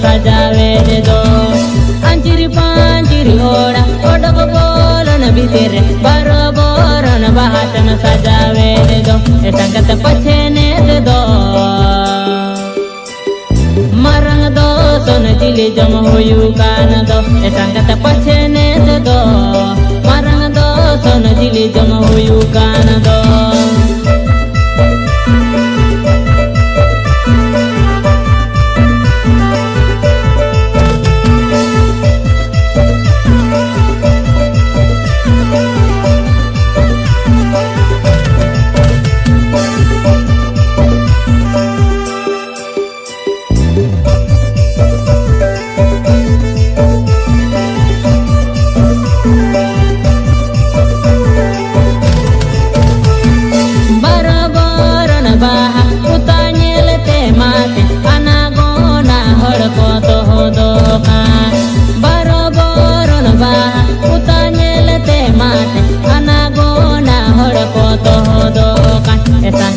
सजावे दे दो अंजिरी पांजिरी ओड़ा ओडक बोलन भीतर बरोबरन बाटन सजावे दे दो ए संगत पछेने दे दो मरंग दो सोन दिली जम होयु कान दो ए संगत पछेने दे दो मरंग दो सोन दिली जम होयु कान दो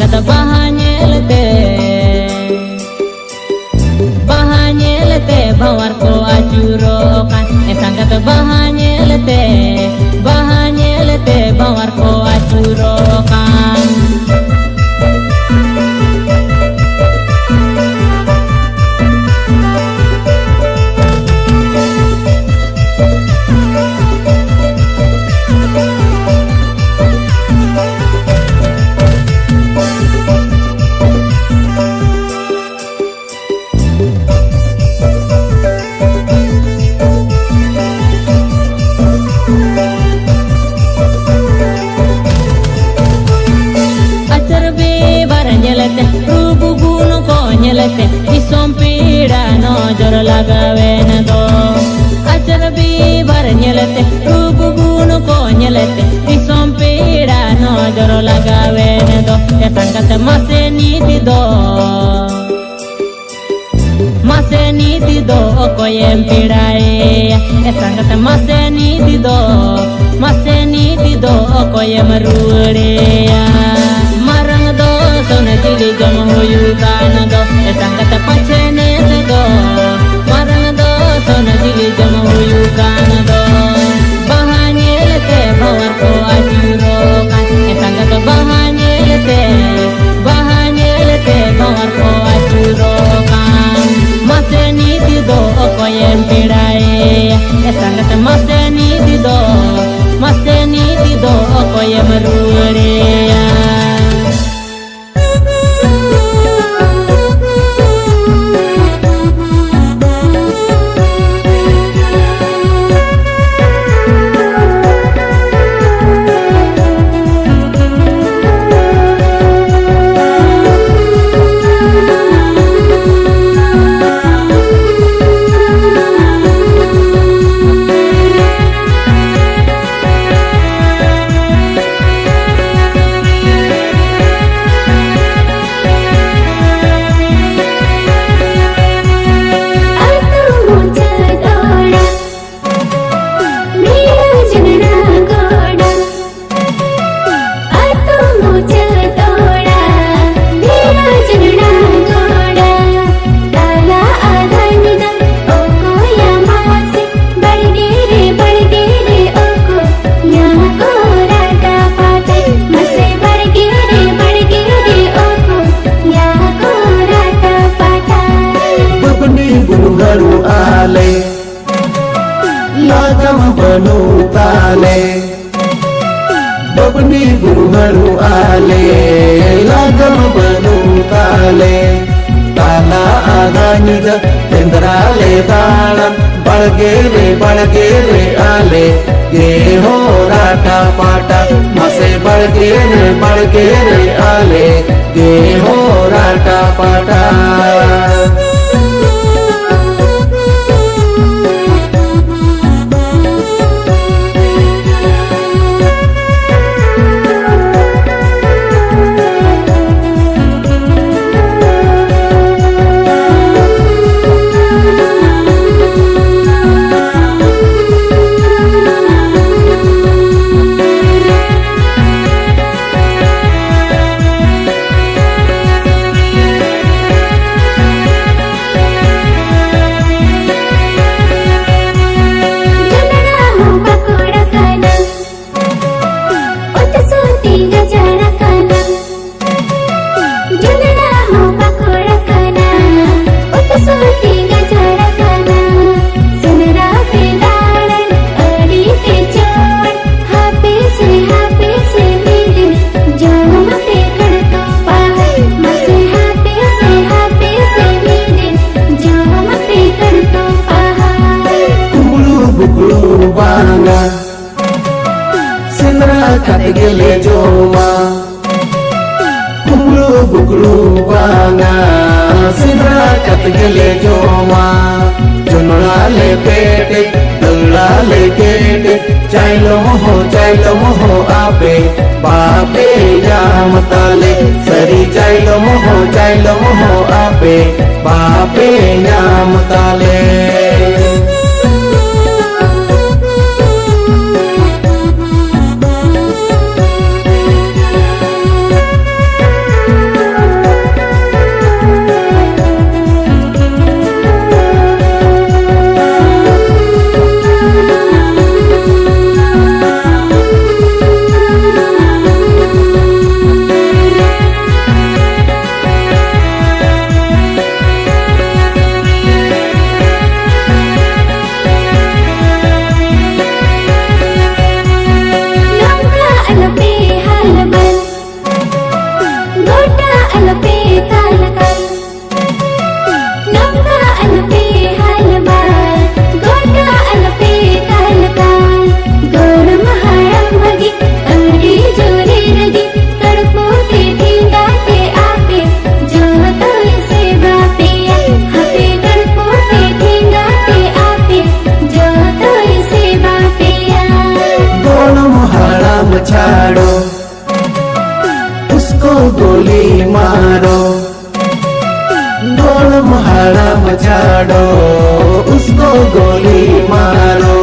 संगत bahanyelete bawar ko acuro kan संगत bahanyelete bawar ko acuro kan isompira no joro lagawe na do ajar bi bar nyelete rubugun ko nyelete isompira no joro lagawe na do ya sangat maseni di do ko yempirai ya sangat maseni di do ko yemrude ya marang do son dili jam hoyu kan do संगत पछने से दो मरंग दो सोन दिली जम होयु कान दो बहानेलते भवर को आचुरो कान संगत बहानेलते भवर को आचुरो कान मसेनी दी दो कोयम पिड़ाए संगत मसेनी दी दो कोयम रुड़े लागम बनु ताले बबनी बुहरू आले लागम बनु ताले ताला आगानिद सिंदराले दाळन बळगे रे आले गे हो राटा पाटा मसे बळगे रे आले गे हो राटा पाटा खात गेले जोमा बुकलू बांगा सिंदरा खात गेले जोमा जुनड़ाले पेटे दल्लाले केटे चाइलो मोहो आपे बापे जाम ताले सरी चाइलो मोहो आपे बापे जाम ताले छाड़ो उसको गोली मारो गोल महाड़ा मचाड़ो उसको गोली मारो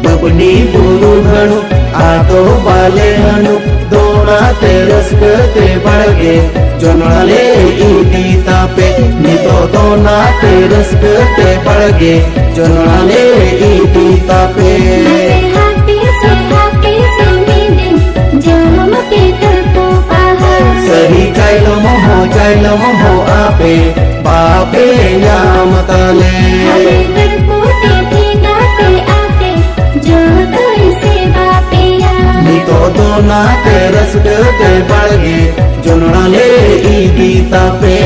बबनी बोलू घणु आटो बाले हनु दोना तेरस करते बढ़गे जोनले ईदी तापे नितो दोना तेरस करते बढ़गे जोनले ईदी तापे सही चाइलो मोहो आपे बापे याम ताले नितो दोना तेरस करते बढ़गे जोनले ईदी तापे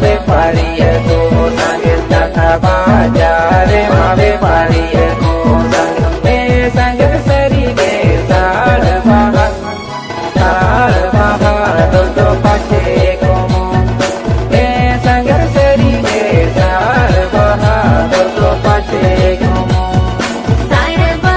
वेपारी तो सांगे जाता बाजार माँ वेपारी तो संग सरी गे साड़ बहार तो पाछे कोमो संग सरी गे साड़ बहार तो पाछे कोमो साडबा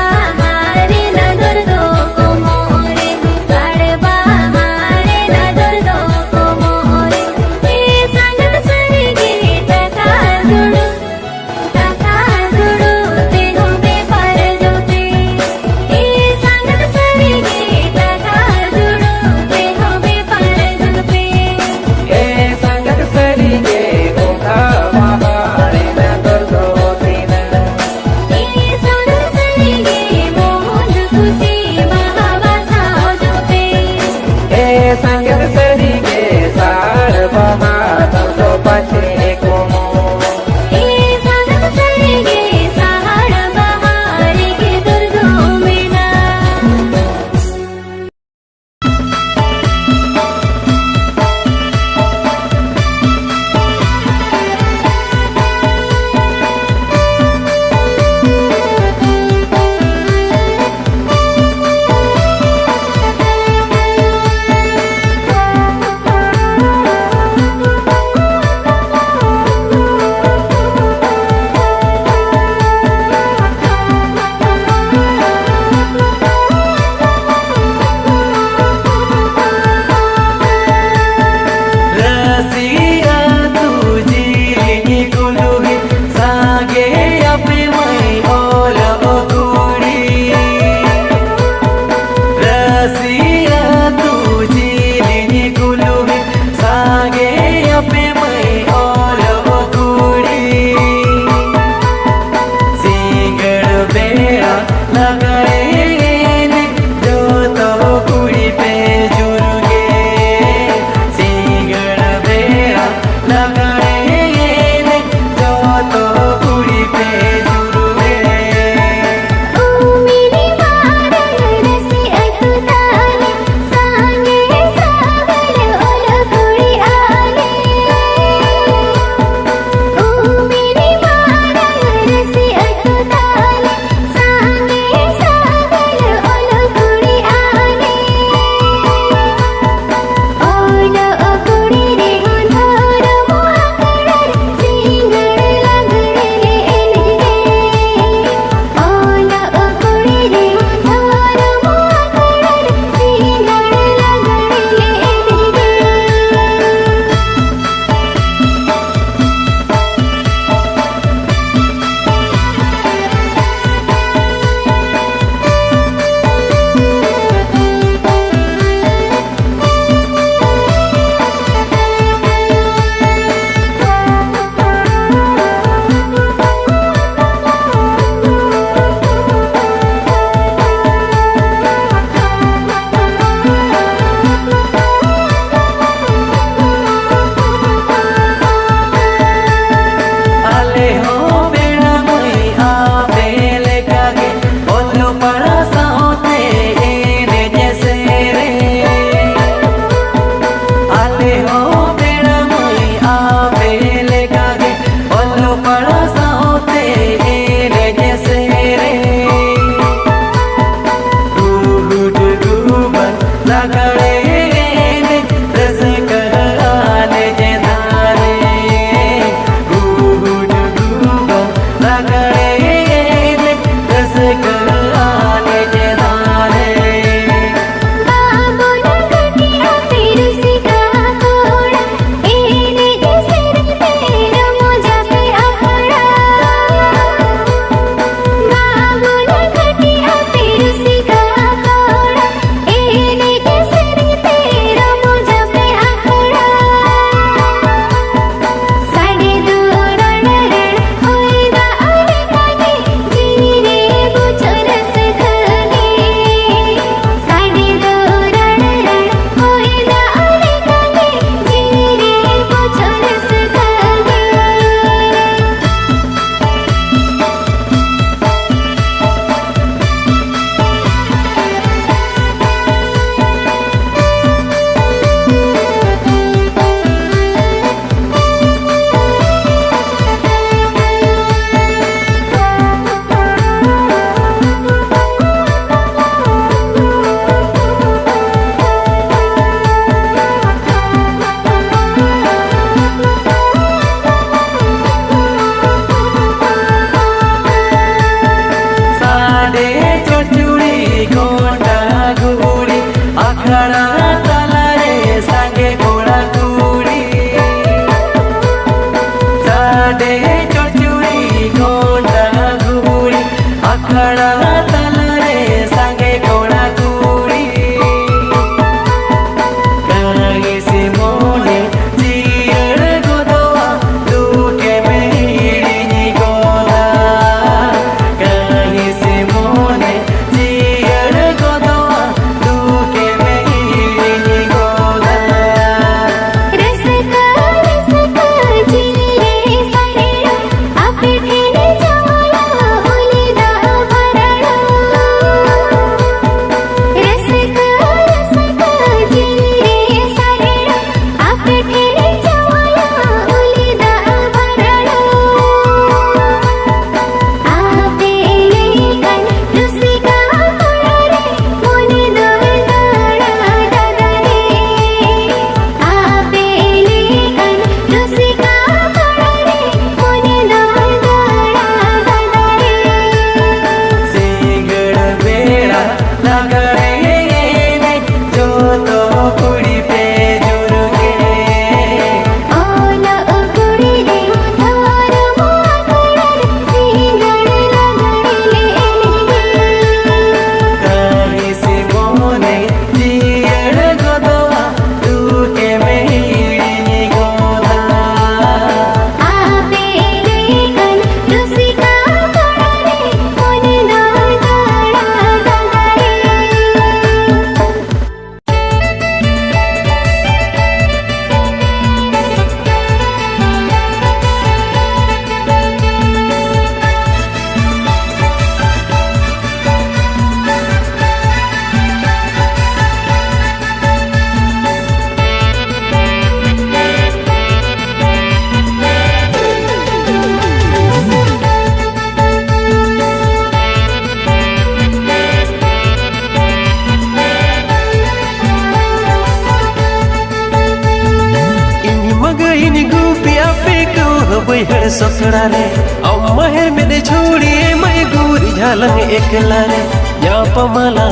बैहड़ ससुरा रे अम्मा मेरे छोड़ी मैं गुरी झालंग एकला रे न्यापमाला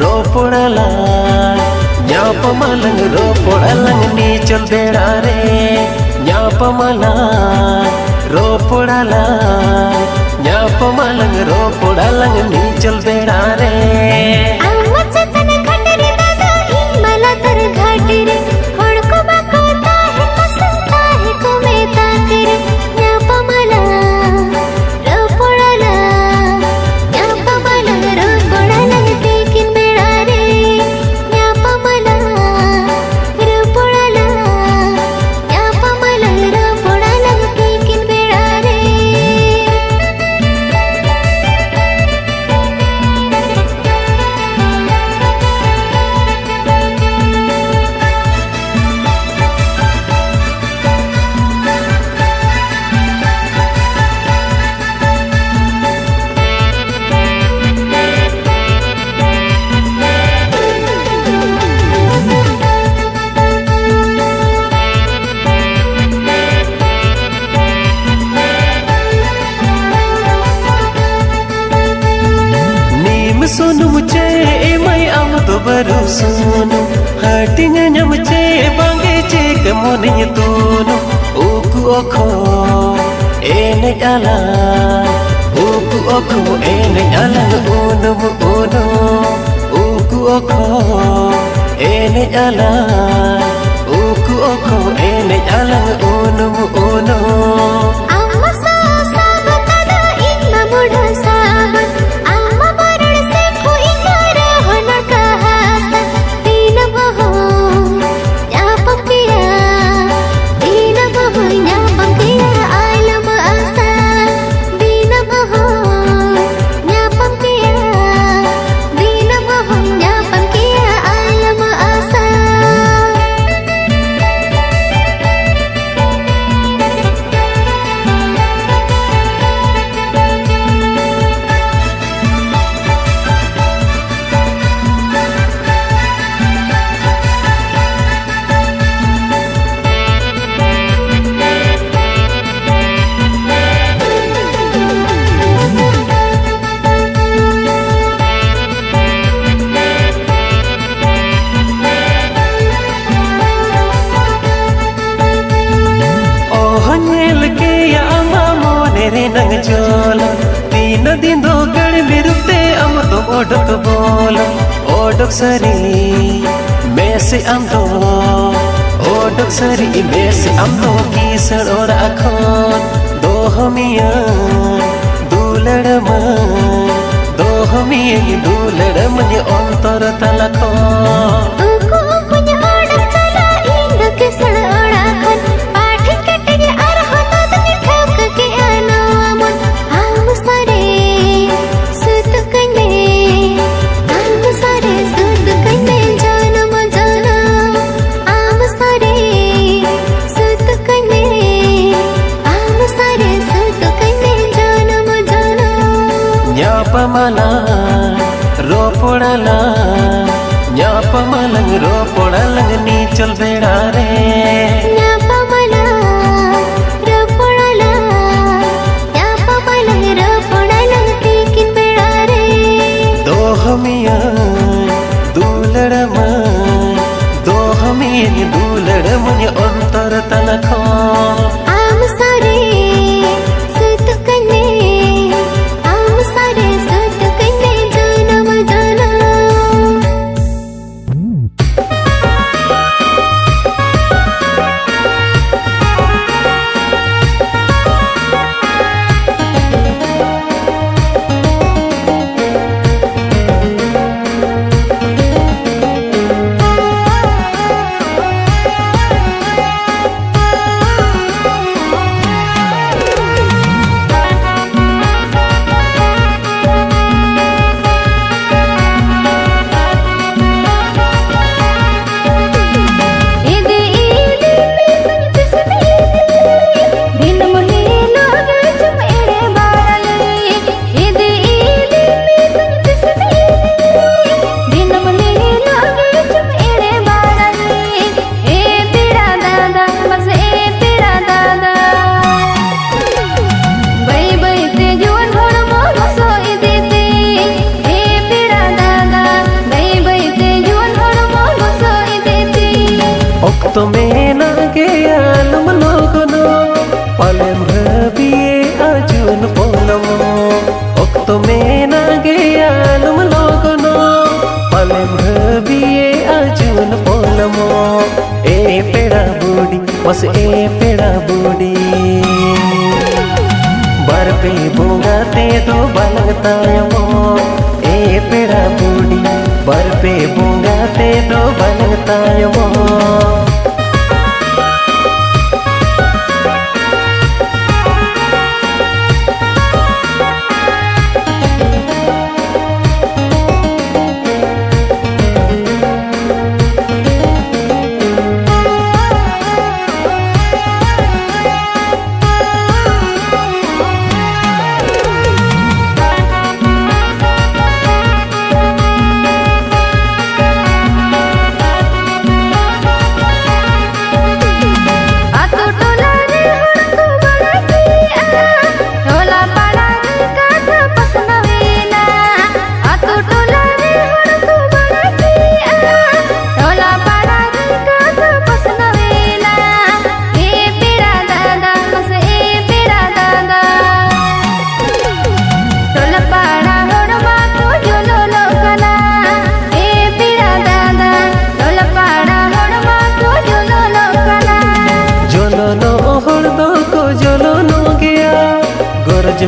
रोपड़ाला न्यापमालंग रोपड़ालंग नीचल बेड़ा रे न्यापमाला रोपड़ाला न्यापमालंग रोपड़ालंग नीचल बेड़ा रे सोनू मुझे मैं आम तो बरू सोनू हटिंग मुझे बांगे चे कमोनी तूनु उकु ओखो एने जाला उकु ओखो एने जाला ऊनु ऊनु उकु ओखो एने जाला उकु ओखो एने जाला ऊनु ऊनु तीन दिन दो गड़ मिरुते अम तो ओडक बोल ओडक सरी मैं से अम तो ओडक सरी मैं से अम तो किसर और अखोन दो हमिया दूलड़ मन अंतर तलखो न्यापमाला रोपड़ाला न्यापमालंग पेड़ा बूढ़ी बरपे बोंगा ते दो बलगता यमो ए पेड़ा बूढ़ी बरपे बोंगा ते दो बलगता यमो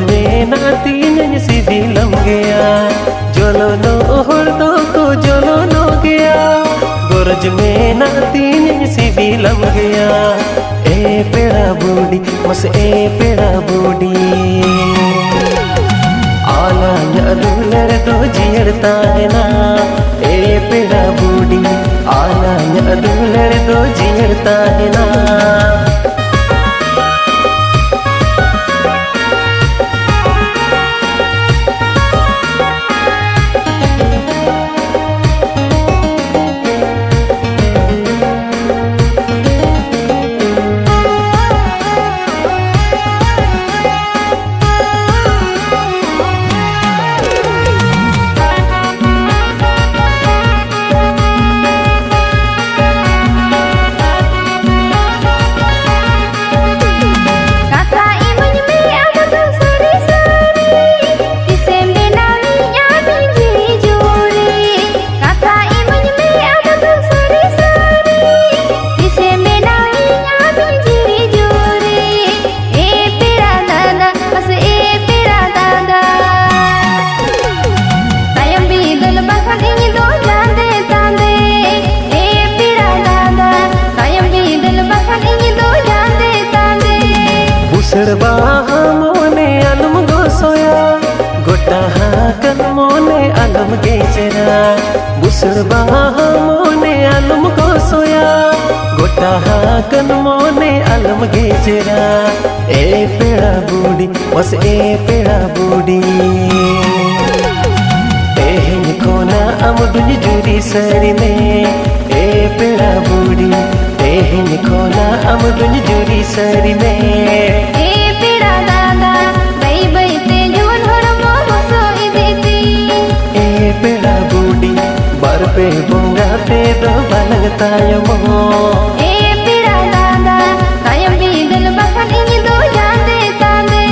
में नाती नन सीधी लम गया जोलो नो हड़दो को जोलो नो गया गोरज में नाती नन सीधी लम गया ए पेड़ा बूढ़ी मस ए पेड़ा बूढ़ी आला न्यादुलर दो जियड़ता है ना ए पेड़ा बूढ़ी आला न्यादुलर दो जियड़ता है ना मोने अलम गोसोया गोटा हाकन मोने अलम गेचरा बुसड़बा मोने अलम गोसोया गोटा हाकन मोने अलम गेचरा ए पेड़ा बूढ़ी बस ए पेड़ा बूढ़ी एहन कोना अम दुज जुरी सरी में ए पेड़ा बूढ़ी एहन कोना अम दुज जुरी सरी में पेड़ा बूढ़ी बरपे बोंगा ते दो बलगता यमो ए पेड़ा दादा कायम भी दिल बखन इन दो जाते तांदे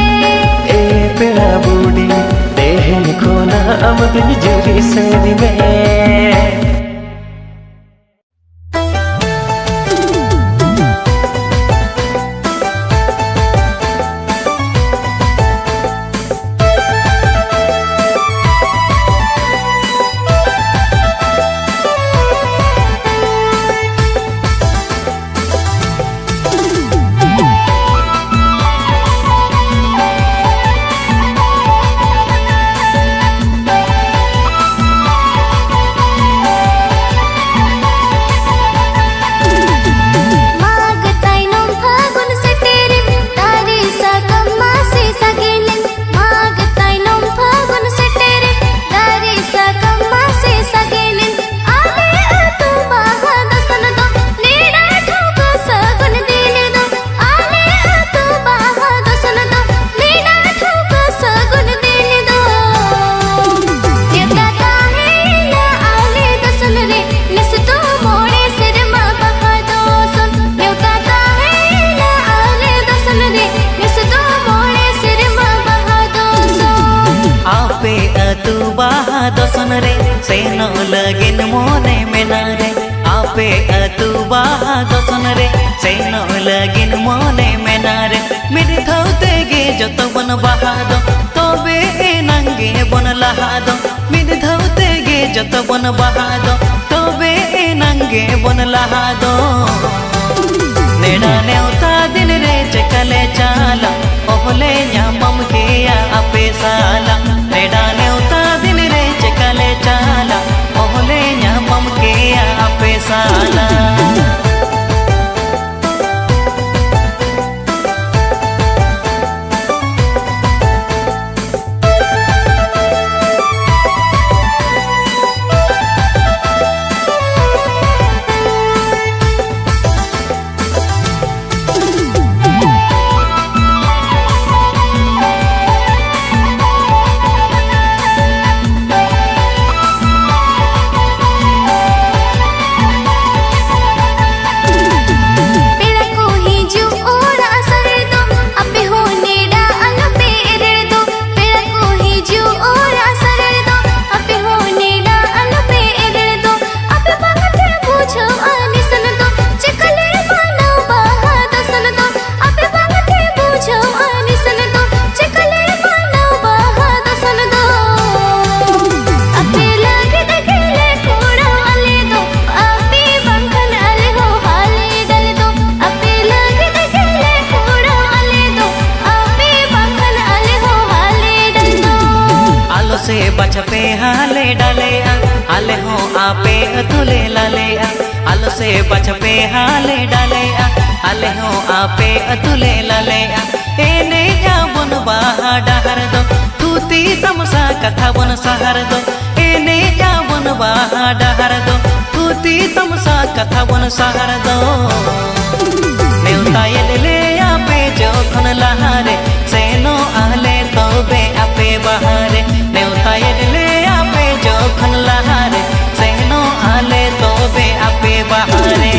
ए पेड़ा बूढ़ी देहन खोना अमदुन जुरी सरी में दसन रे सेनो लगेन मोने मेना रे आपे तू बाहा दसन रे सेनो लगिन मोने मेनारे मेरे थाउते गे जतो बन बाहा दो तबे नंगे बन लहा दो मेरे थाउते गे जतो बन बाहा दो तबे नंगे बन लहा दो नेड़ा नेवता दिन रे चकले चाला ओहले न्यामम किया अपे साला नेड़ा नेवता दिन रे चकले चाला ओहले न्यामम किया अपे साला से बच पे हाले डाले आले हो आपे अतुले लाले आलो से बच पे हाले डाले आले हो आपे अतुले लाले एने या बन बाहा डहर दो तूती तमसा कथा बन सहर दो एने या बन बाहा डहर दो तूती तमसा कथा बन सहर दो नेवता ले आपे जो खन लहारे सेनो आले तो बे आपे बहारे नेवता ले आपे जो खन लहारे सेनो आले तो बे आपे बहारे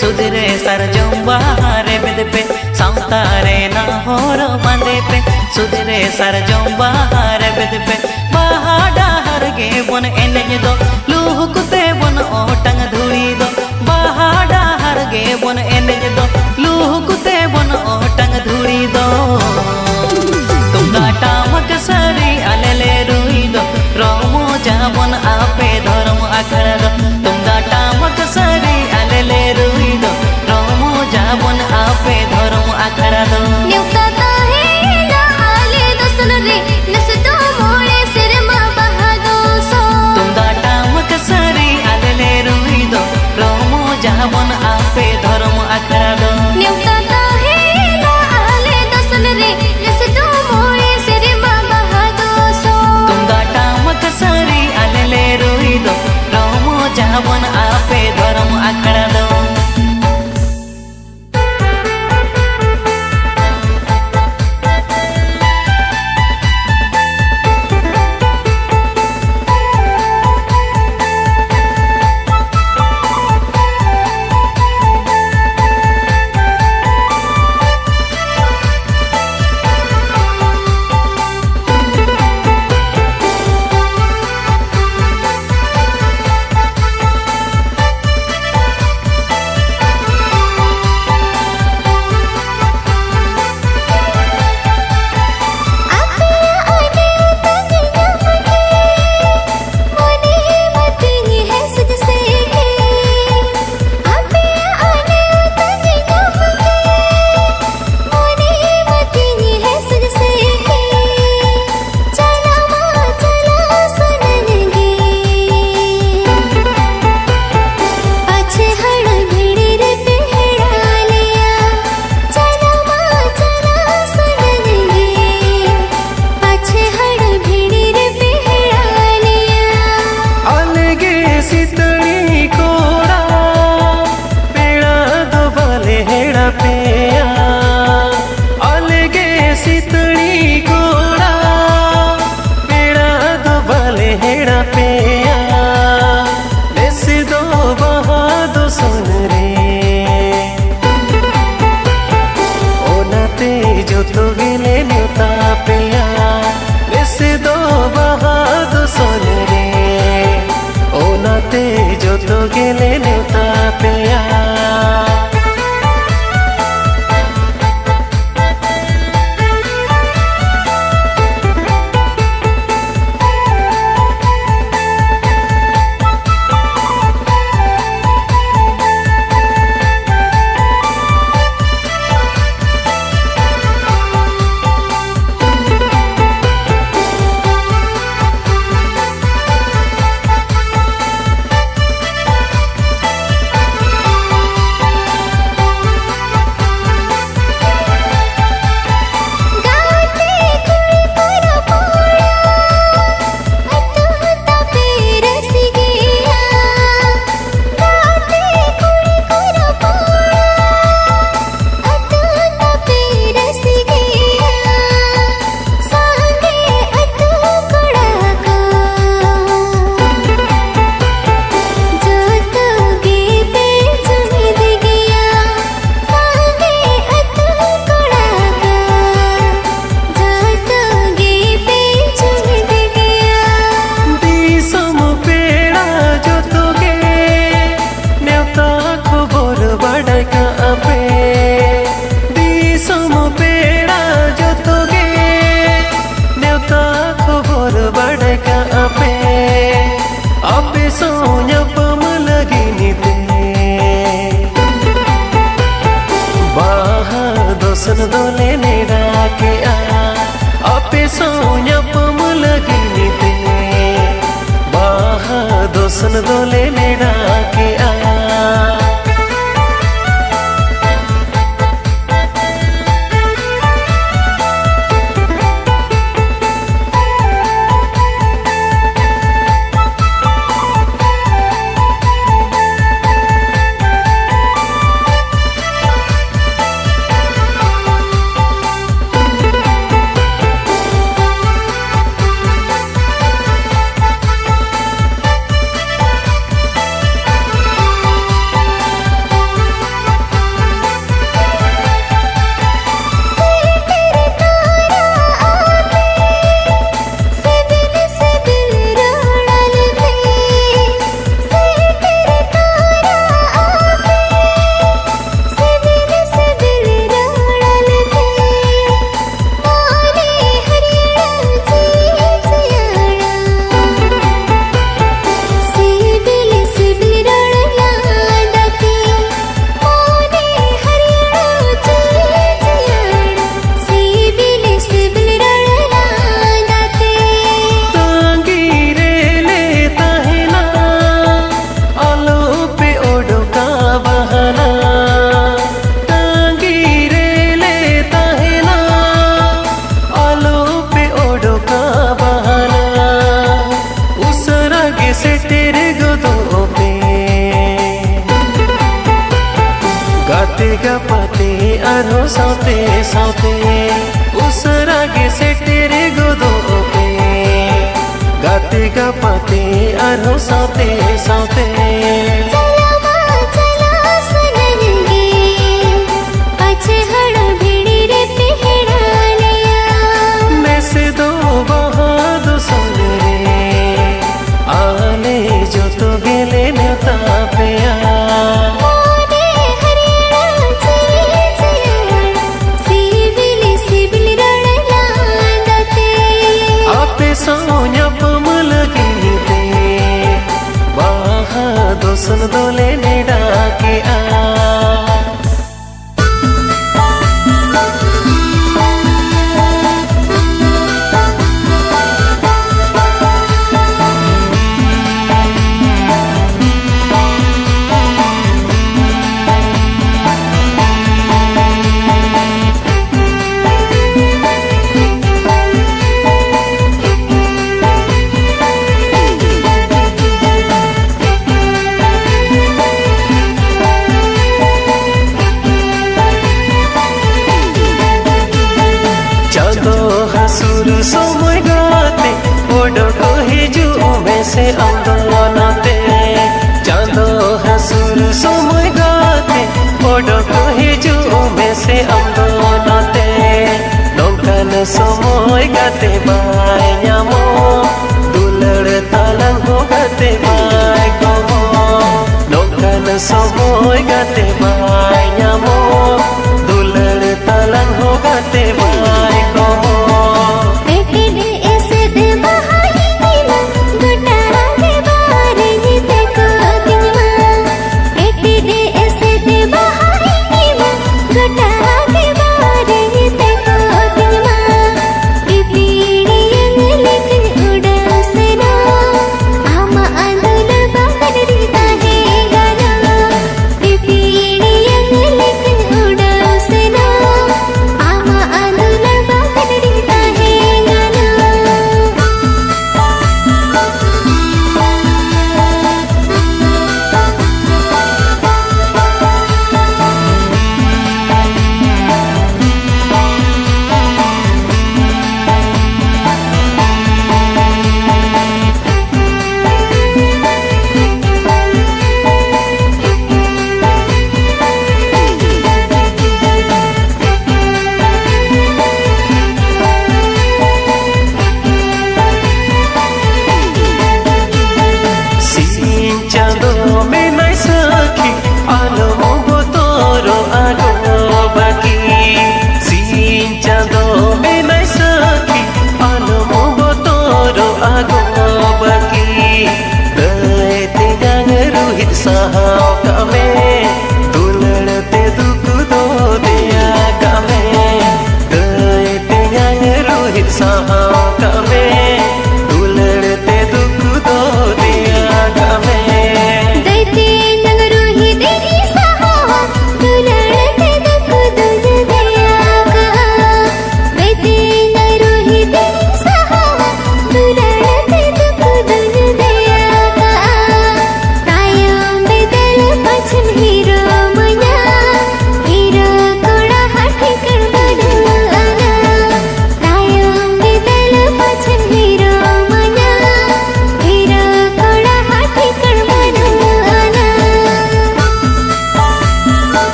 सुधरे सरजम बहारे बिद पे साउतारे ना होरो बांधे पे सुधरे सरजम बहारे बिद पे बहाडा हर गे बन एने दो लूह कुते बन ओटंग धुड़ी दो बहाडा हर गे बन एने दो लूह कुते बन ओटंग धुड़ी दो तुमका टामक सरी अलेले रुई दो रोमो जाबन आपे धर्म अखड़ दो तुमका टामक सरी अलेले रुई दो रोमो जाबन आपे धर्म अखड़ दो न्यूता ताहे ना आले दसन रे नस तो मोड़े सिर मा बहा दो सो तुमका टामक सरी अलेले रुई दो रोमो जाबन आपे धर्म अखड़ दो न्यूता आपे सोnya pemelagi te baha dosan dole neda ke a आपे सोnya pemelagi te baha dosan dole neda ke a गपते अरो साथे साथे उसरा के से तेरे गोदो पे गाते गपते अरो साथे साथे दोसन दोले नेड़ा के आ समय गाते ओडको हिजू में से आंदोलनाते चांदो हसुर समय गाते ओडको हिजू में से आंदोलनाते नौकन समय गाते बाय न्यामो दुलड़ तालंग हो गाते बाय गोमो नौकन समय गाते बाय न्यामो दुलड़ तालंग हो गाते बाय गोमो Pipiri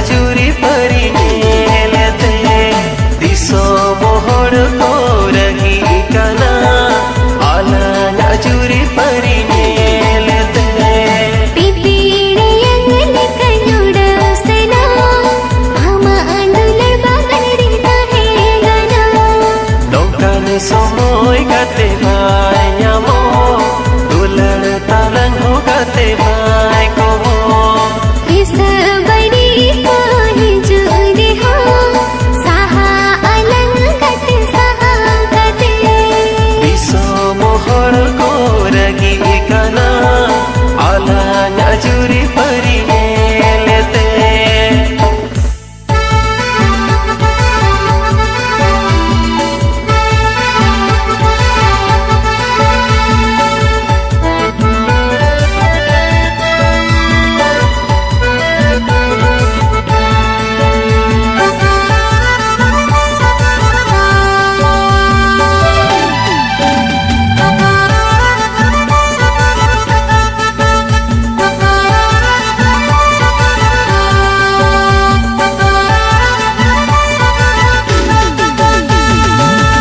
जुरी परी नेलते दिसो मोहर को रगी कना आला जुरी परी नेलते पिपीड़े यंगल कन्नुड़ सेना आमा अंडुलर बागड़ी ताहे गना नौकान समोय गते भाई न्यामो दुलर तालन हो गते भाई कोमो इस बड़ी पाही जुदे हो सहा अलंग कते सहा कते दिसो मोहर को रगी कना आला जुरी परी नेलते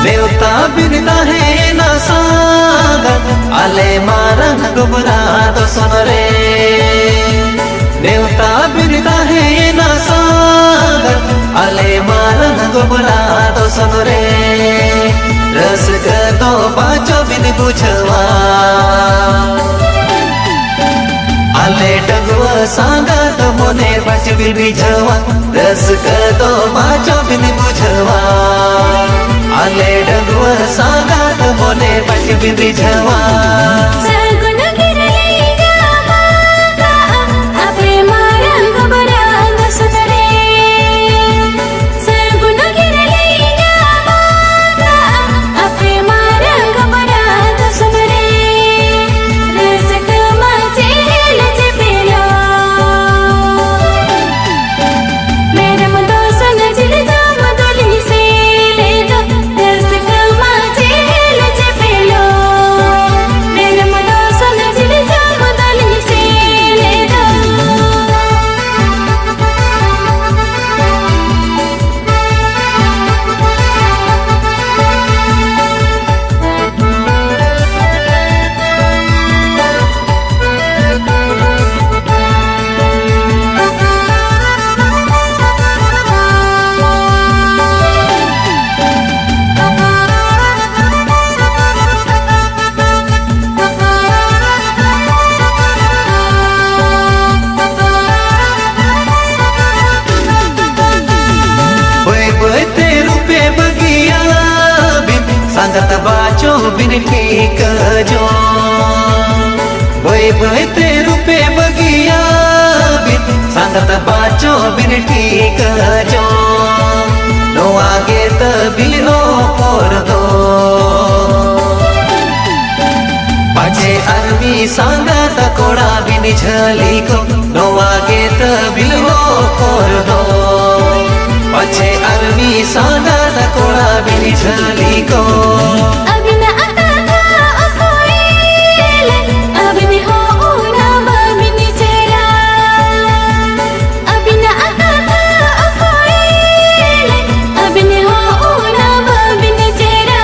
देवता बिरता है ना सागर आले मारंग गुबरा तो सुन रे देवता बिरता है ना सागर आले मारंग गुबरा तो सुन रे रस तो बाचो बिन बुझवा आले डगवा सांगा तो मोने बच बिन बिझवा रस तो बाचो बिन बुझवा आले डगवा सांगा तो मोने बच बिन बिझवा सगुन गिरलेगा मागा अपे मारंग बरांग सुनरे सगुन गिरलेगा मागा अपे मारंग बरांग सुनरे रसक मचेल जपेलो मेरे मदो सन जिल जाम दोली से ले दो रसक मचेल जपेलो मेरे मदो सन जिल जाम दोली से ले दो बोय बोय ते रूपे बगिया बिन संगत बाचो बिन ठीक जो बोय बोय ते रूपे बगिया बिन संगत बाचो बिन ठीक जो नो आगे त बिलो पर दो पाचे अरबी संगत कोड़ा बिन झली को नो आगे त बिलो पर दो पछे अरबी सांगा कोड़ा बिनी झली को अबिन आता था अकोएल अबिन हो ना बबिन चेरा अबिन आता था अकोएल अबिन हो ना बबिन चेरा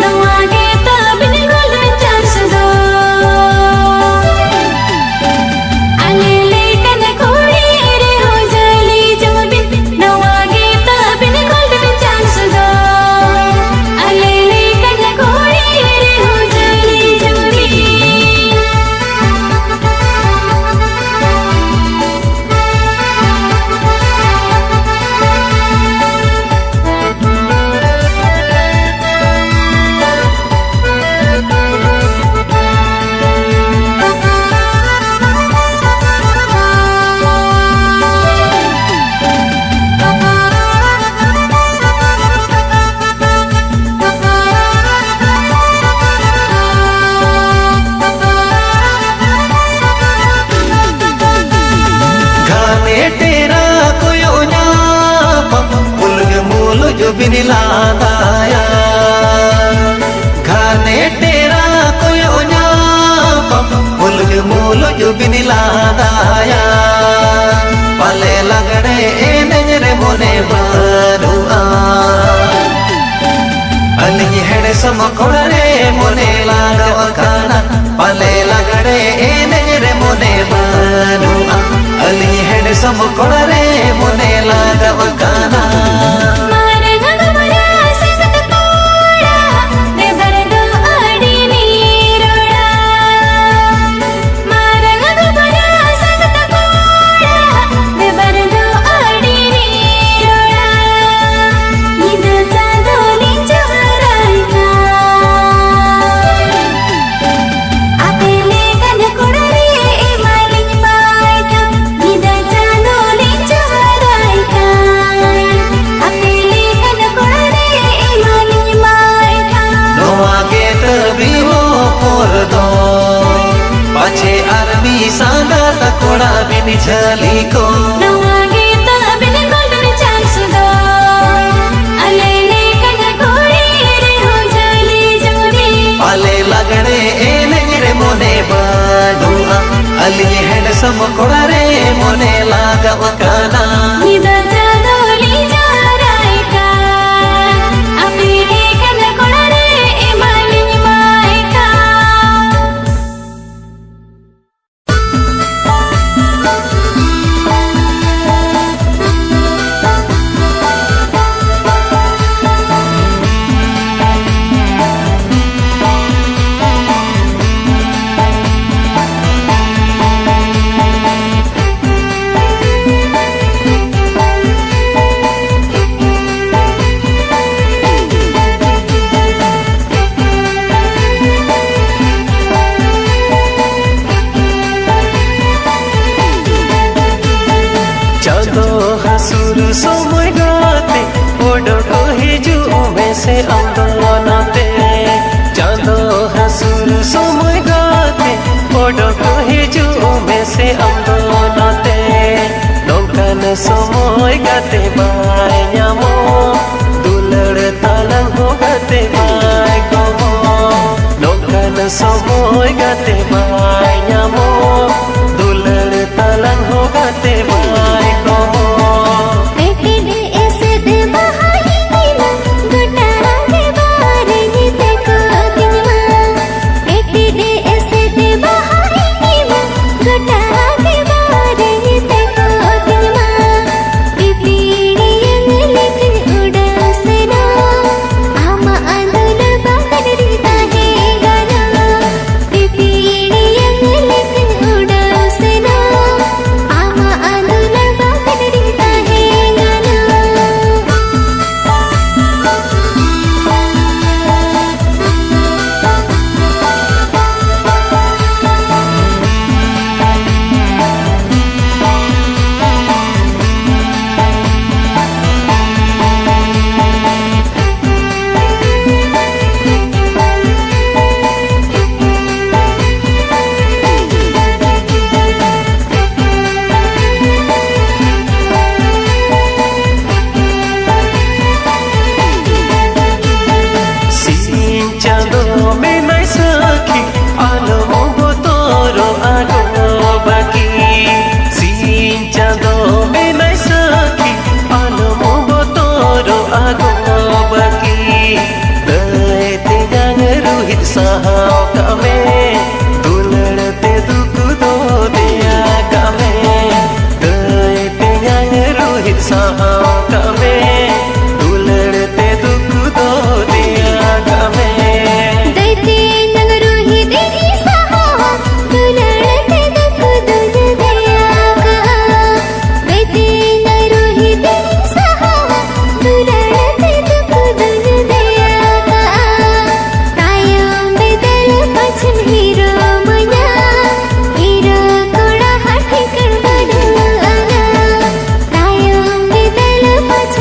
नवागे तबिन गोल्डन चांस दो अलेले कन कोड़ी रे हो जली जमबिन नवागे तबिन गोल्डन चांस दो अलेले कन कोड़ी रे हो जली जमबिन घाने तेरा कोयो न्याप मुलग मूल जो बिन लादाया घाने तेरा कोयो न्याप मुलग मूल जो बिन लादाया पाले लगड़े एने रे मोने बरुआ अली हेड़ समकोड़ा रे मोने लागवा काना पाले लगड़े एने रे मोने बरुआ अली हेड़ समकोड़ा रे मोने लागवा काना कोड़ा बिन झली को नवागे ता बिन गोल्डन चांस दो अलेले कन कोड़ी रे हो झली जोड़ी पाले लगड़े एने रे मोने बडुआ अली हेड सम कोड़ा रे मोने लागव काना निदा चादोली जाराय का अपेले कन कोड़ा रे ए मालिनी माय का समय गाते ओडो को हिजू में से अंदोनाते चांदो हसुर समय गाते ओडो को हिजू में से अंदोनाते नौकन समय गाते बाय न्यामो दुलड़ तालंग हो गाते बाय गोमो नौकन समय गाते बाय न्यामो दुलड़ तालंग हो गाते बाय गोमो पछ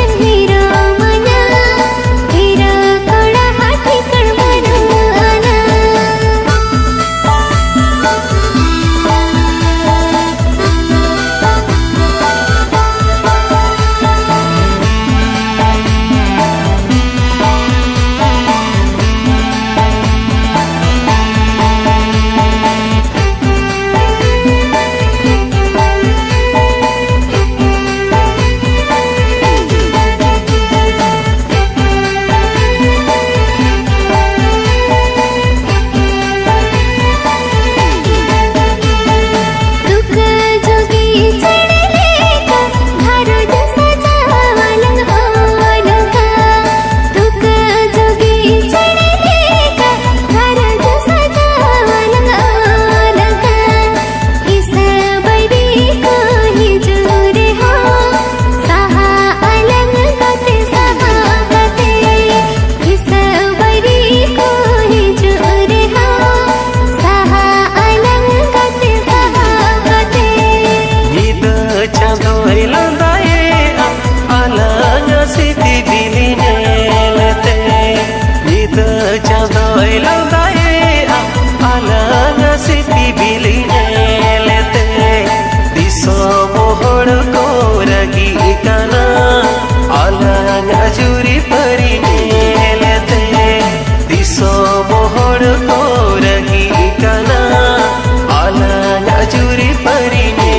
landaye alanga siti biline lete ida chandoi landaye alanga siti biline lete diso mohor ko ragi kana alanga juri parine lete diso mohor ko ragi kana alanga juri parine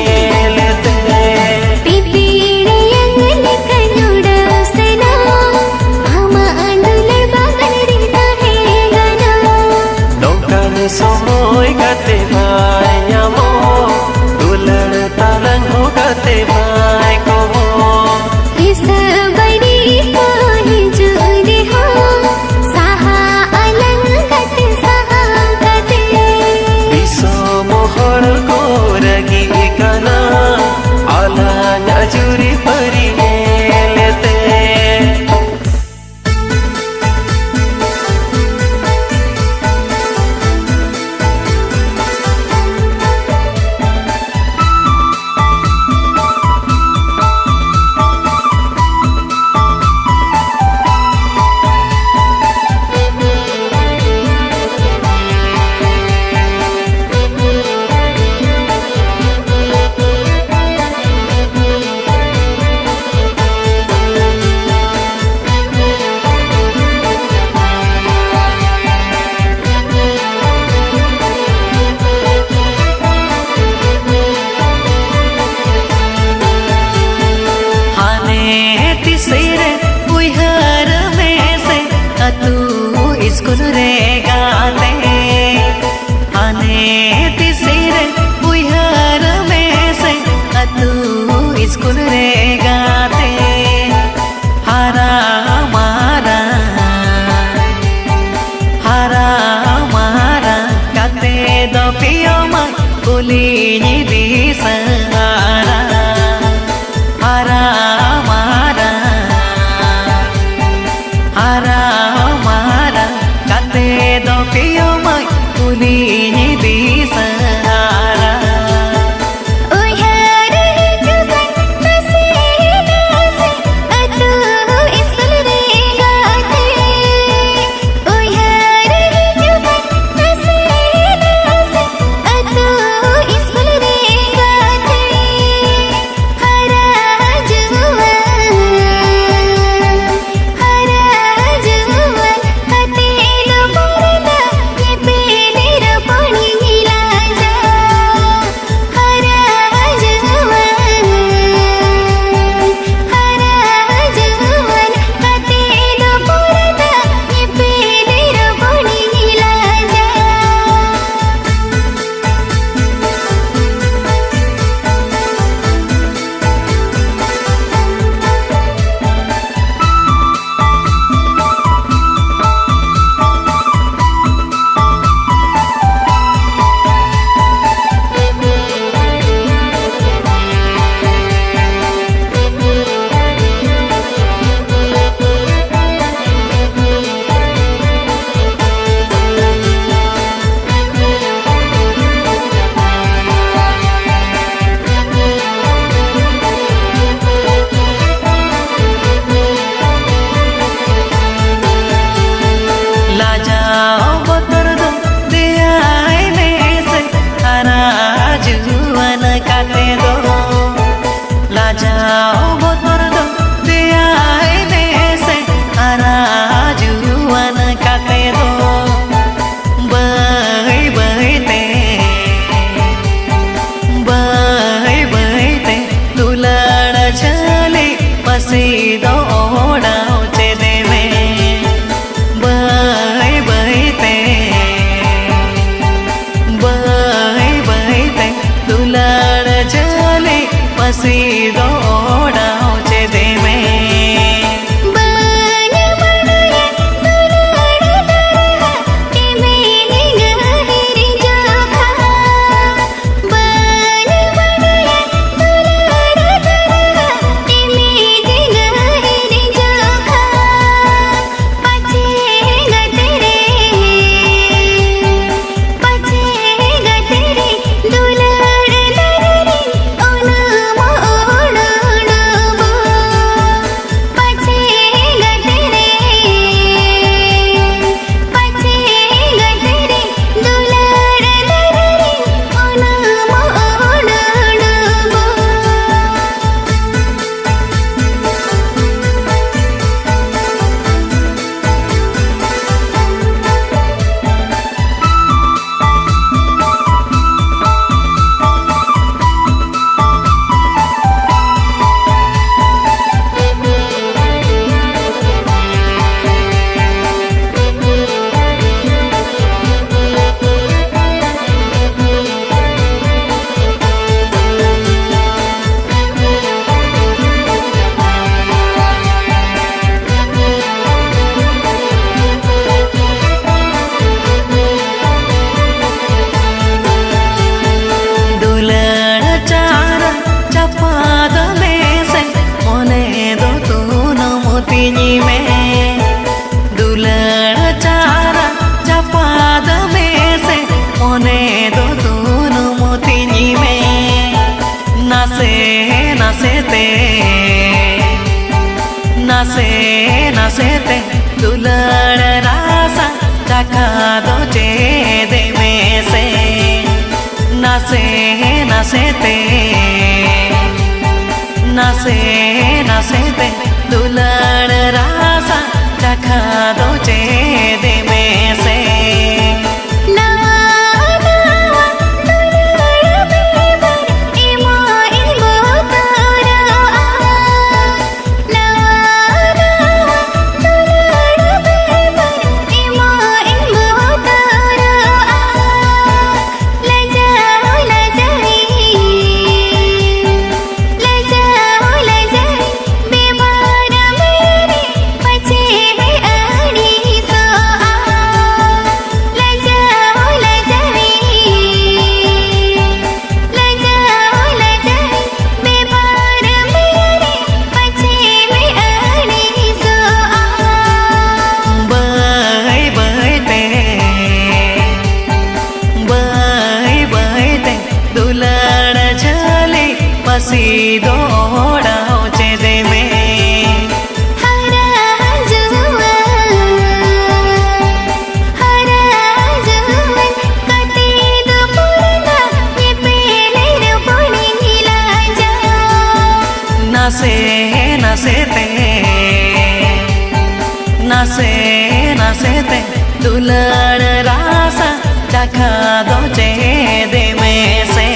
somoy kate bhai nyamo dulan talang ho kate bhai komo इस बड़ी कोई जुदी हो सहा अलग कते सहा कते biso mohor ko ragi kana alanga juri parine lete school रे गाते आने तिसरे बुहर में से तू स्कूल रे गाते हरा मारा गाते दो पियो मा बोली नी दिसहारा हरा मारा do piyo mai uli ni disahara oi hari jugan nasi nasi atu iskul re gaate oi hari jugan nasi nasi atu iskul re gaate hara juwan kate नासेते दुलार रासा चखा दो चे दे में से नासेते दुलार रासा चखा दो चे दे में से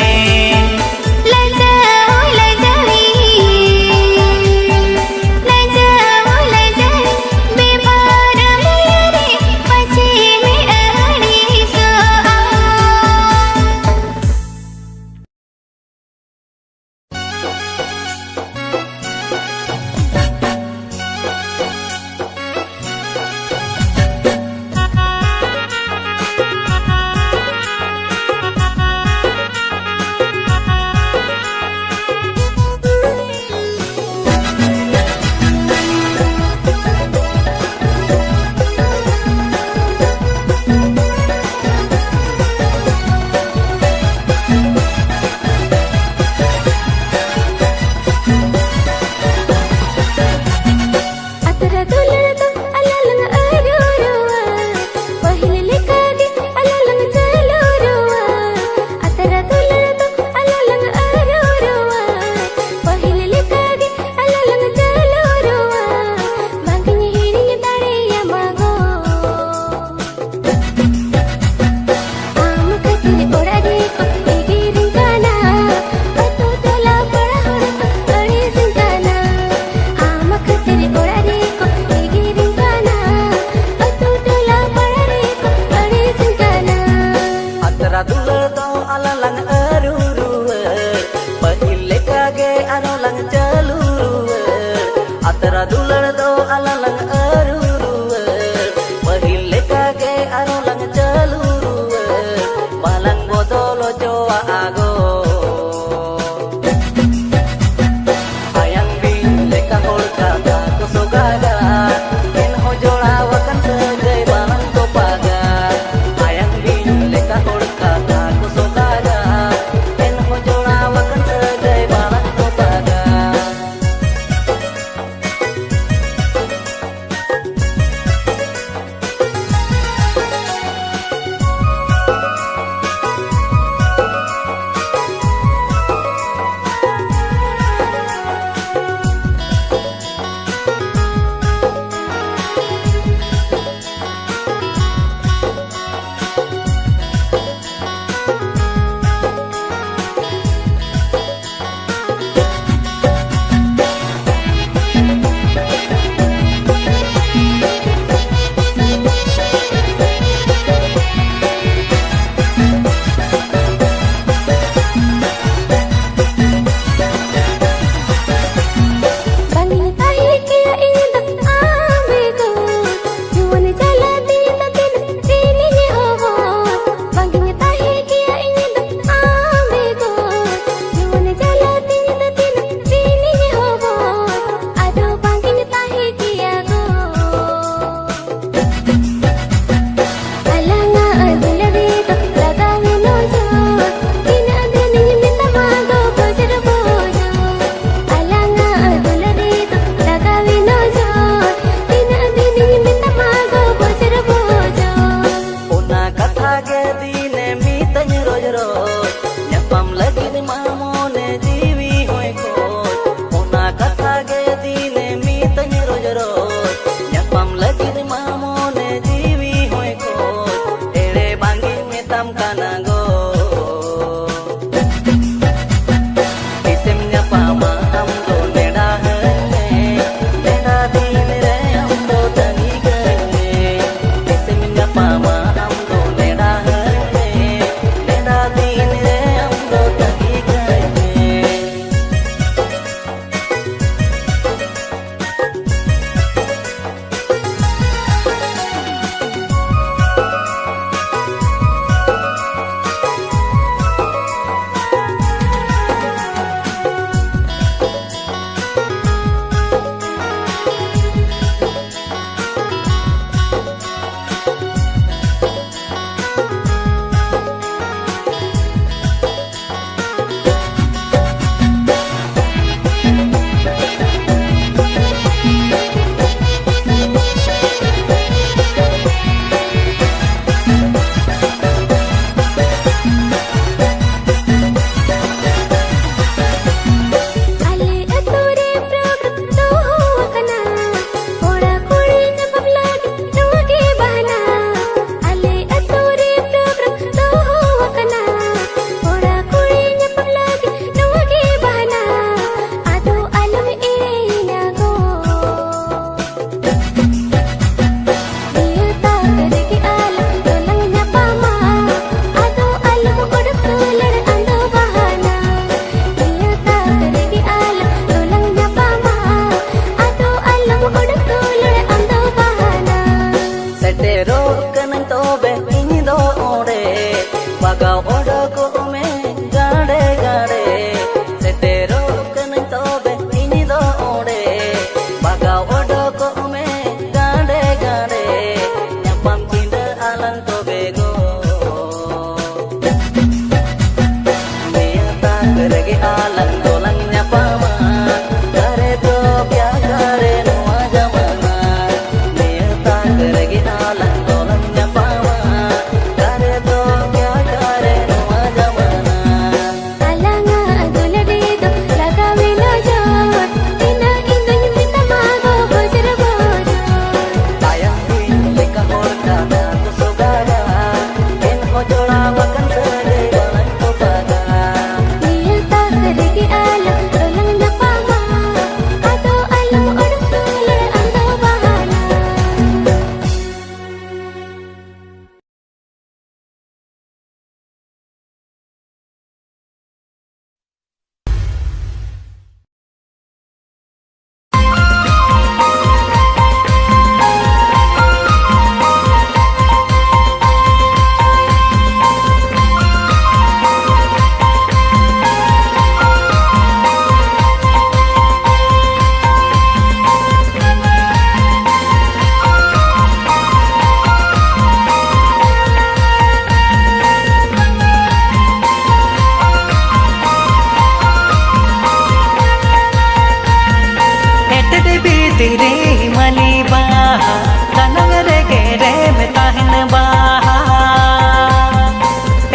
भीतरे मली बाहा दानंग रे गेरे में ताहन बाहा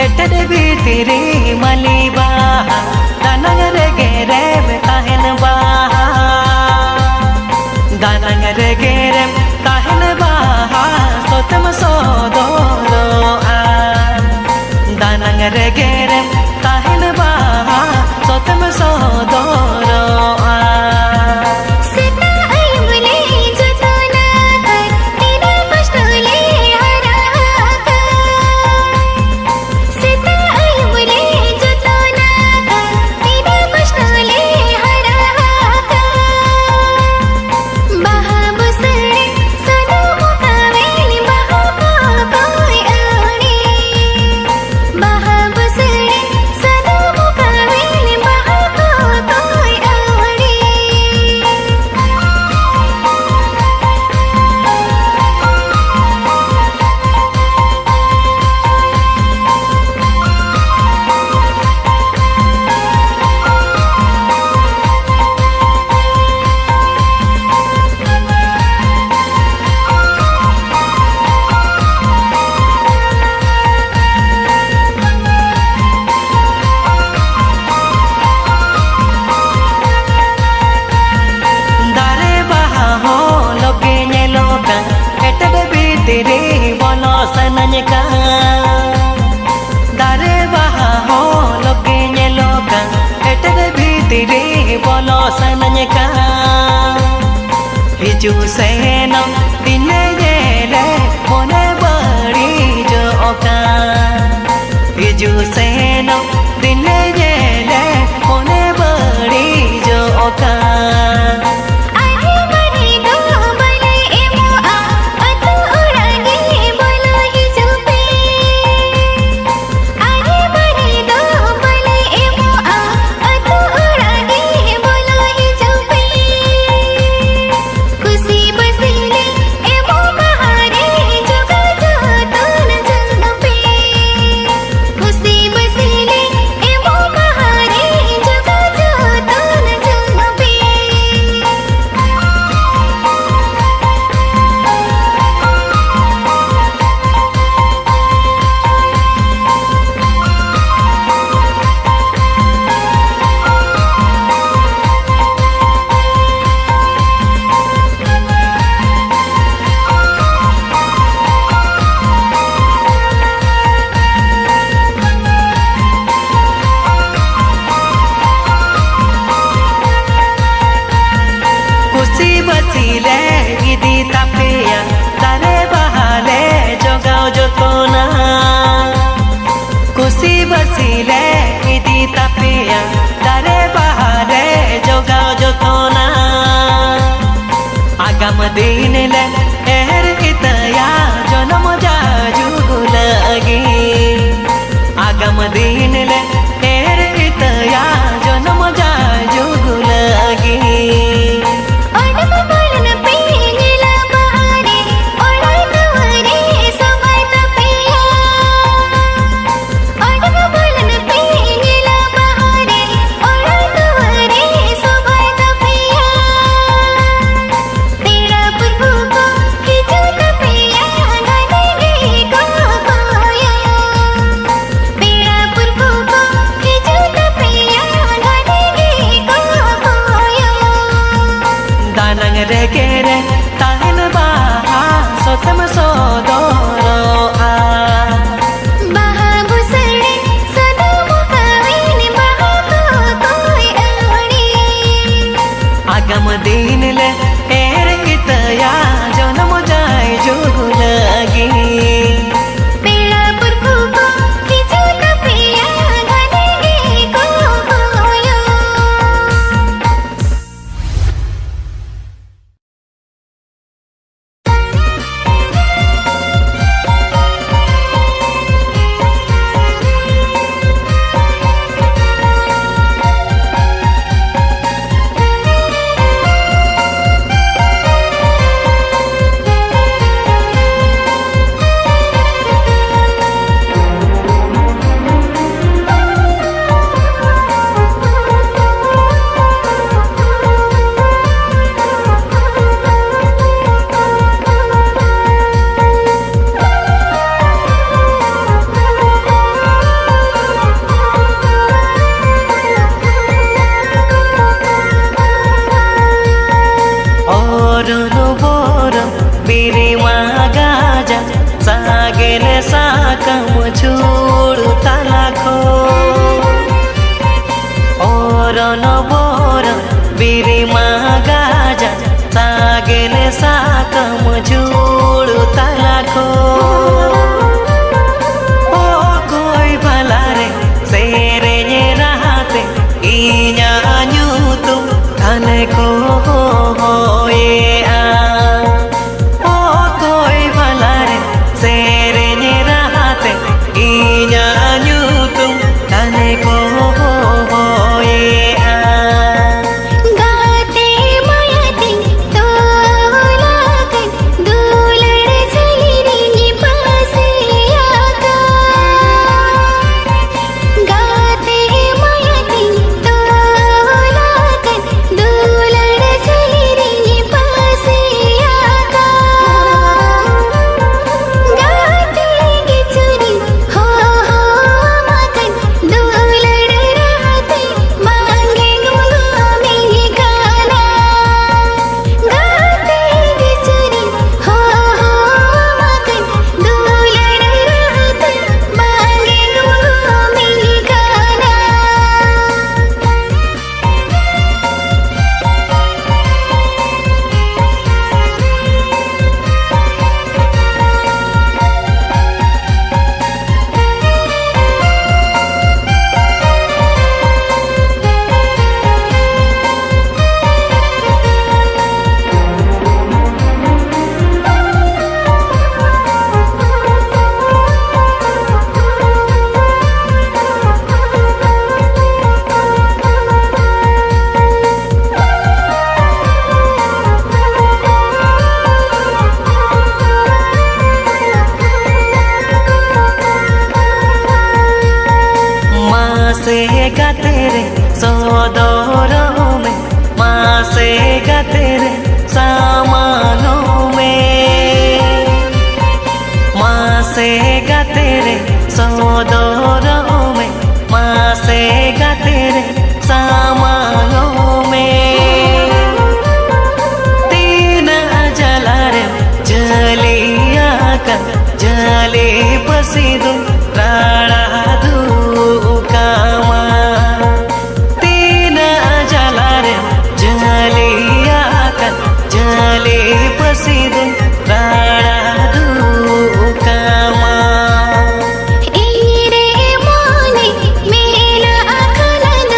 एटरे भीतरे मली बाहा दानंग रे गेरे में ताहन बाहा दानंग रे गेरे ताहन बाहा सोतम सोदोरो आ दानंग रे गेरे ताहन बाहा सोतम सोदोरो आ दारे बाहा हो लोगे लोका एटरे भीतरे बोलो सनने का हिजू सेनो दिने गेले मोने बड़ी जो ओका हिजू सेनो दिने गेले मोने बड़ी जो ओका दिन ले एहर इतया जनम जाजू लगी आगम दिन ले एहर इतया जनम जाजू लगी दिन ले एर इतया जनम जाय जुग लगी पावन बोर बिरिमा गाजा सागेले साकम झूड़ तालाको ओ कोई भला रे सेरे रहते इnya nyutum थाने को होए आ ओ कोई भला रे सेरे रहते इnya nyutum थाने को होए आ गाते मायाते तोलाकन दुलड़ चली पासे आका गाते मायाते तोलाकन दुलड़ चली पासे आका गाते गिचुरी हो मकन दुलड़ रहते मांगे गुंगो में गाना गाते गिचुरी हो मकन दुलड़ रहते मांगे गुंगो में गाना माँ से गा तेरे सौदोरों में माँ से गा तेरे सामानों में माँ से गा तेरे सौदोरों में माँ से गा तेरे सामानों में तीन जला रे जलिया का जले पसीदू राड़ा कामा तीन जला रे जलिया का जले पसीदू राड़ा कामा इरे मोने मेरा अखनद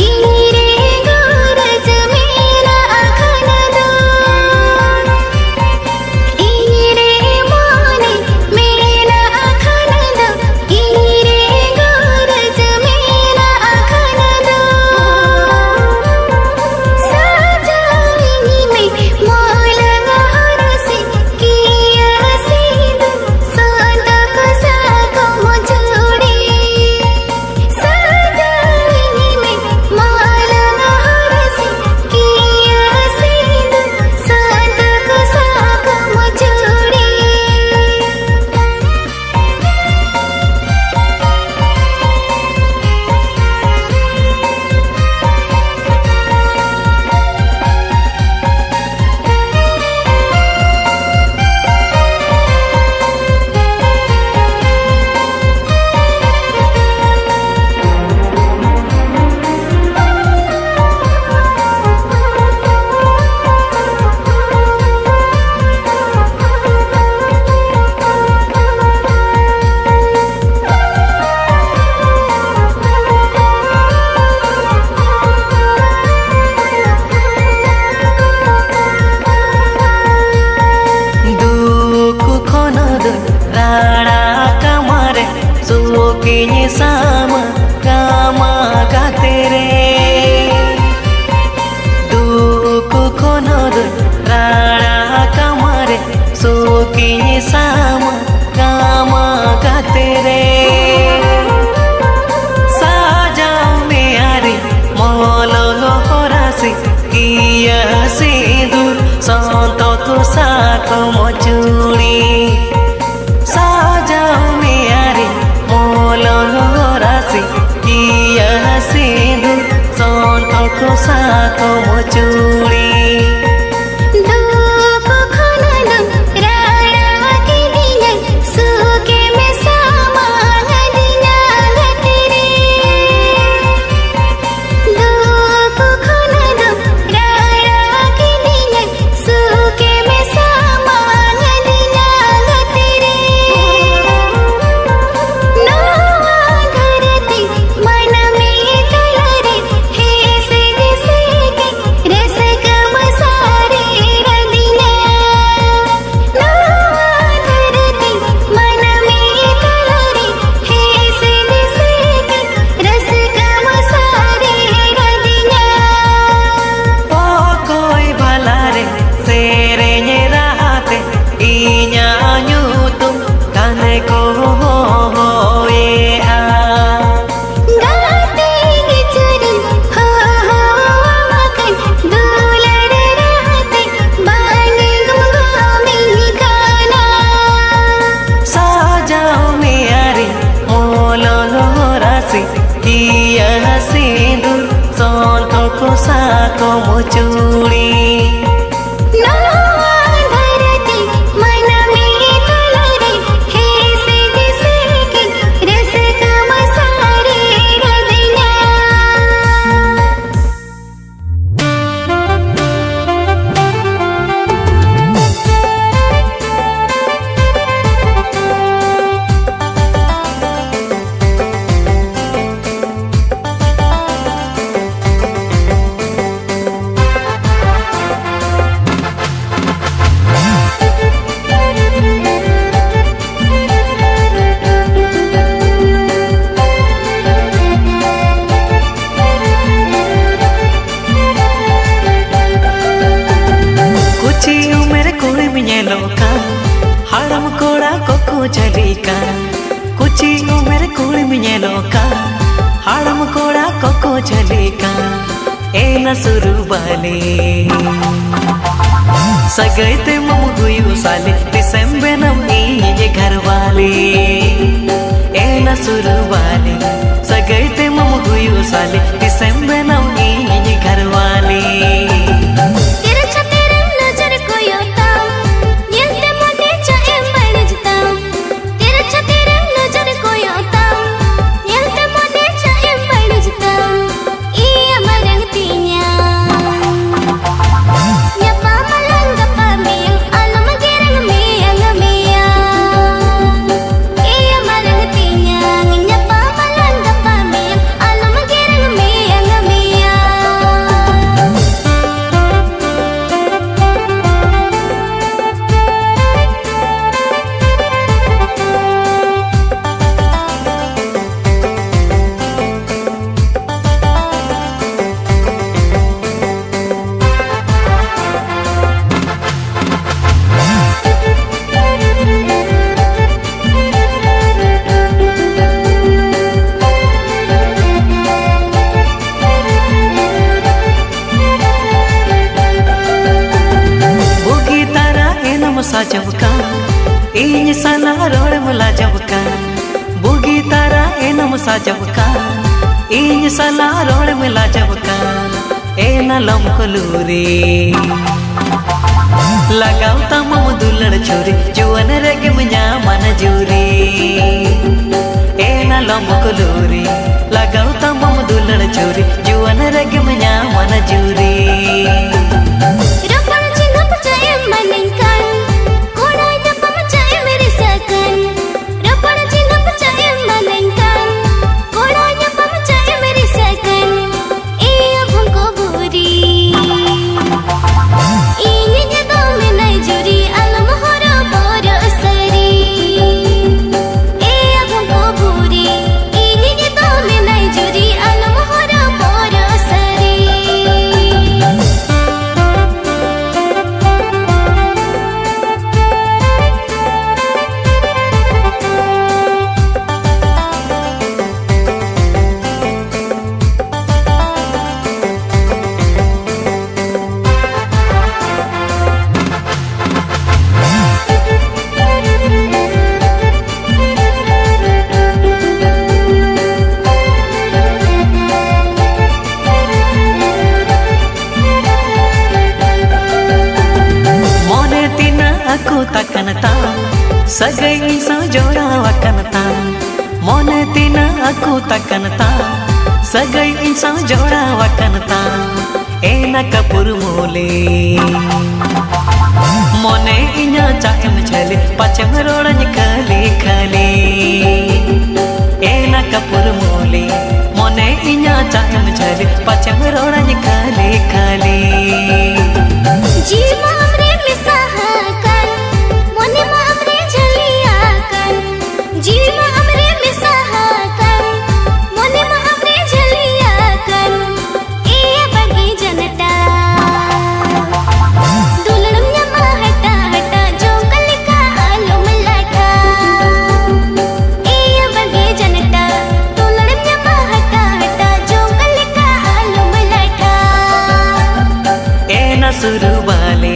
इरे गोरज मेरा अखनद इरे मोने मेरा अखनद इरे गोरज मेरा अखनद साजाविनी में मोलग हरसे किया सीधु संतक साको मुझुड़ी साजाविनी में मोलग हरसे किया सीधु संतक साको मुझुड़ी दुख खनद राड़ा कमरे सुकी सामा कामा गाते रे दुख खनद राड़ा कमरे सुकी सामा कामा गाते रे साजाओ मेरे मोलो होरासी किया सिंदूर संतक साको मचूड़ी साजाओ मेरे मोलो होरासी किया सिंदूर संतक साको मचूड़ी दुख खनद राड़ा की मिलो का हाड़म कोड़ा कोको चली का कुची उम्र कुड़ी मिलो का हाड़म कोड़ा कोको चली का एना सुरु बाले सगैते मम हुई साले दिसंबर नम ये घर वाले एना सुरु बाले सगैते मम हुई साले दिसंबर नम ये घर वाले जबका इन सला रोड मुला जबका बुगी तारा एनम सा जबका इन सला रोड मुला जबका एना लमकलूरे लगाव तमम दुलड़ छोरे जुवन रगे मुझा मन जूरे एना लमकलूरे लगाव तमम दुलड़ छोरे जुवन रगे मुझा मन जूरे सगई सा जोड़ा वकनता मोने तीना अकु तकनता सगई सा जोड़ा वकनता एना कपूर मोले मोने इन्या चाहम छले पचम रोड़न खले खले एना कपूर मोले मोने इन्या चाहम छले पचम रोड़न खले खले जीवा हमरे मिसाहा कर मोने मा हमरे झलिया कर जीवा हमरे मिसाहा कर मोने मा हमरे झलिया कर ए बगी जनता दुलड़म नमा हटा हटा जो कल का आलू मिलाटा ए बगी जनता दुलड़म नमा हटा हटा जो कल का आलू मिलाटा ए न सुरु वाले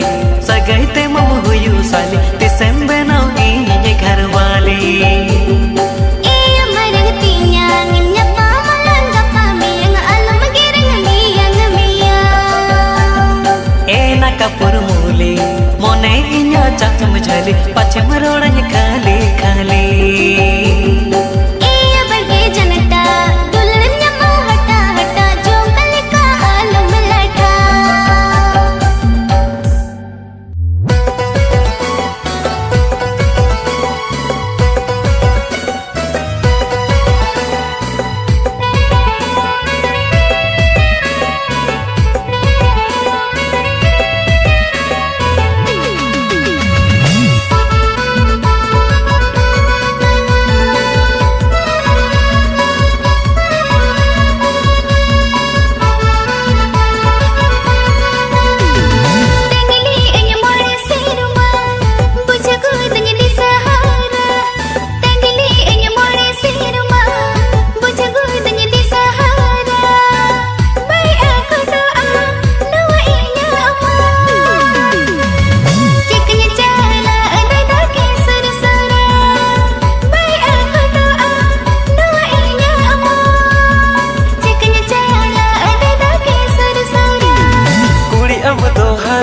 सगैते मम हुयु साले दिसंबर नौ ये घर वाले ए अमरंग तियांग न्यपा मलंग पामियंग अलम गिरंग मियंग मिया ए न कपूर मूले मोने इन्या चाचम झले पचम रोड़न खाले खाले ए बगे जनता दुल्हन नमा हटा हटा जो कल का आलू मिलाटा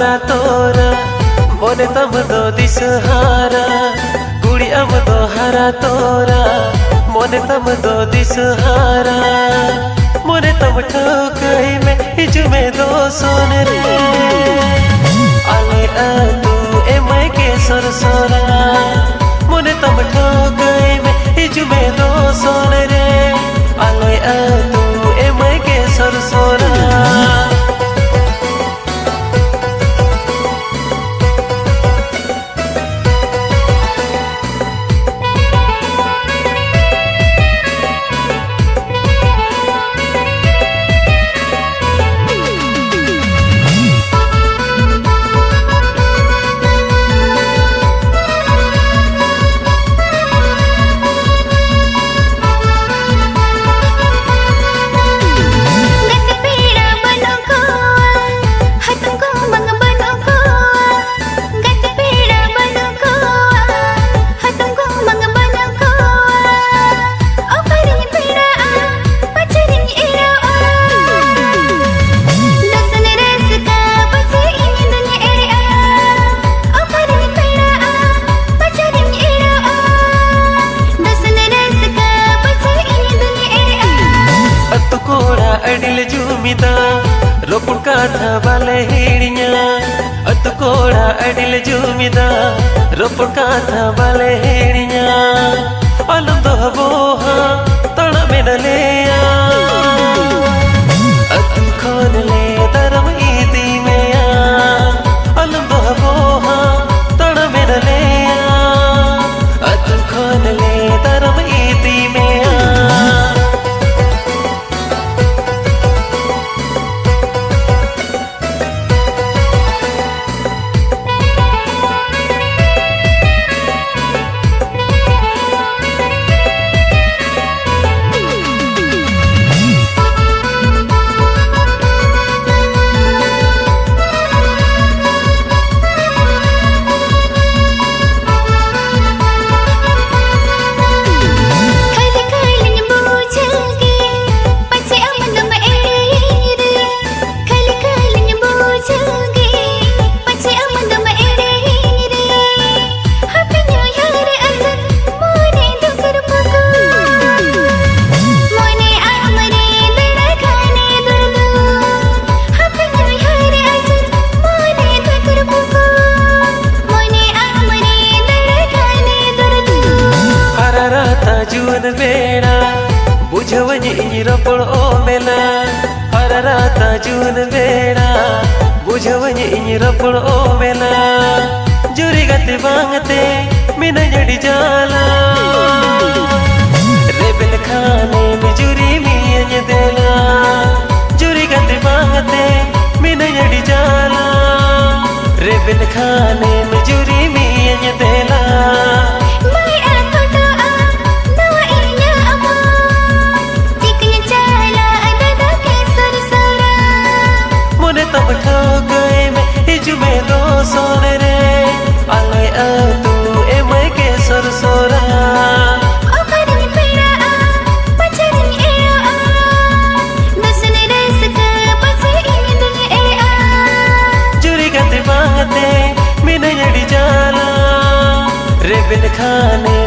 hara tora mone tam do disahara kuri am do hara tora mone tam do disahara mone tam thokai me hijume do son re ale atu emai ke sorsora mone tam thokai me hijume do son re ale atu emai ke sorsora Adil जुमिदा रोपुड़ काथा बाले हिड़िया अतु कोड़ा अडिल जुमिदा रोपुड़ काथा बाले हिड़िया अलम दो बोहा तड़ा में डलेया अतु खोन ले धर्म ईदी में अलम दो बोहा तड़ा में डलेया अतु खोन ले धर्म ईदी में जुन बेड़ा बुझवज रपड़ ओ मेला हर रात जुन बेड़ा बुझवज रपड़ ओ मेला जुरी गते बांगते मिन जड़ी जाला रेबल खाने में जुरी मियन देला जुरी गते बांगते मिन जड़ी जाला रेबल खाने में जुरी मियन देला तब ठोकै में हिजुमे दो सोन रे ale atu emai ke sorsora oparin pera pacharin era dasne reska pase ini dunia era juri gate bangate mina yadi jala rebel khane